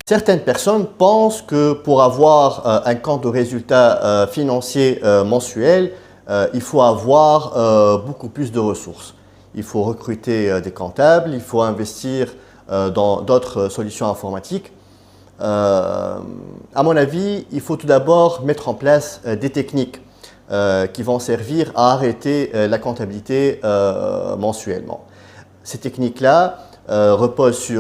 Certaines personnes pensent que pour avoir un compte de résultats financiers mensuel, il faut avoir beaucoup plus de ressources. Il faut recruter des comptables, il faut investir dans d'autres solutions informatiques. À mon avis, il faut tout d'abord mettre en place des techniques qui vont servir à arrêter la comptabilité mensuellement. Ces techniques-là reposent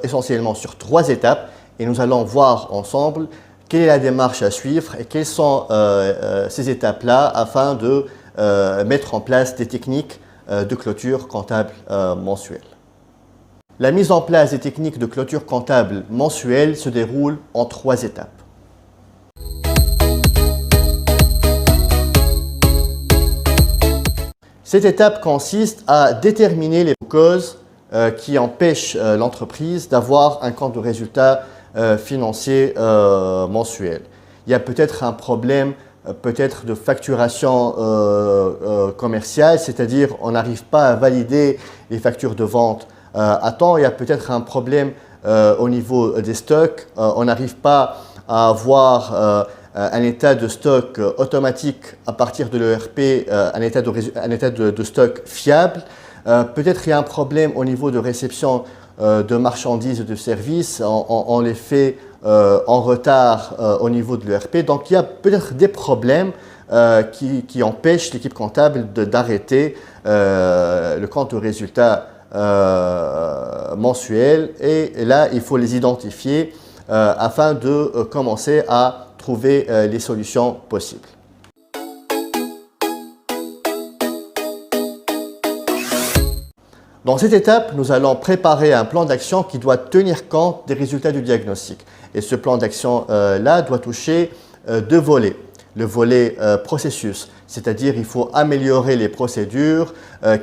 essentiellement sur 3 étapes et nous allons voir ensemble quelle est la démarche à suivre et quelles sont ces étapes-là afin de mettre en place des techniques de clôture comptable mensuelle. La mise en place des techniques de clôture comptable mensuelle se déroule en 3 étapes. Cette étape consiste à déterminer les causes qui empêchent l'entreprise d'avoir un compte de résultat financier mensuel. Il y a peut-être un problème peut-être de facturation commerciale, c'est-à-dire on n'arrive pas à valider les factures de vente à temps. Il y a peut-être un problème au niveau des stocks. On n'arrive pas à avoir un état de stock automatique à partir de l'ERP, un état de stock fiable. Peut-être il y a un problème au niveau de réception de marchandises et de services. On les fait en retard au niveau de l'ERP. Donc il y a peut-être des problèmes qui empêchent l'équipe comptable d'arrêter le compte de résultat mensuel. Et là, il faut les identifier afin de commencer à trouver les solutions possibles. Dans cette étape, nous allons préparer un plan d'action qui doit tenir compte des résultats du diagnostic. Et ce plan d'action-là doit toucher 2 volets. Le volet processus, c'est-à-dire il faut améliorer les procédures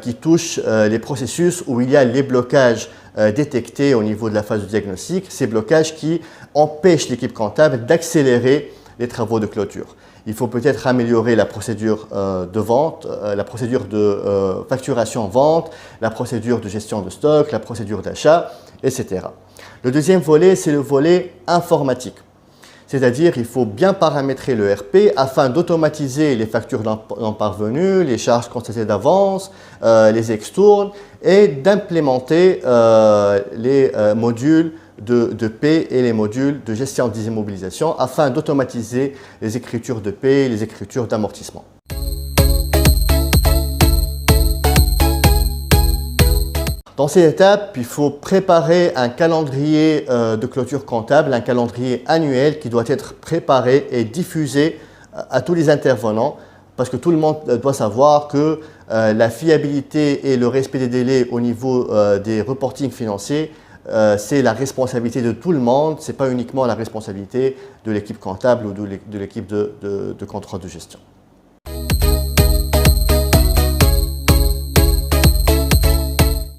qui touchent les processus où il y a les blocages détectés au niveau de la phase de diagnostic, ces blocages qui empêchent l'équipe comptable d'accélérer les travaux de clôture. Il faut peut-être améliorer la procédure de vente, la procédure de facturation-vente, la procédure de gestion de stock, la procédure d'achat, etc. Le deuxième volet, c'est le volet informatique. C'est-à-dire qu'il faut bien paramétrer le RP afin d'automatiser les factures non parvenues, les charges constatées d'avance, les extournes et d'implémenter les modules de paie et les modules de gestion des immobilisations afin d'automatiser les écritures de paie et les écritures d'amortissement. Dans cette étape, il faut préparer un calendrier de clôture comptable, un calendrier annuel qui doit être préparé et diffusé à tous les intervenants parce que tout le monde doit savoir que la fiabilité et le respect des délais au niveau des reportings financiers, c'est la responsabilité de tout le monde, ce n'est pas uniquement la responsabilité de l'équipe comptable ou de l'équipe de contrôle de gestion.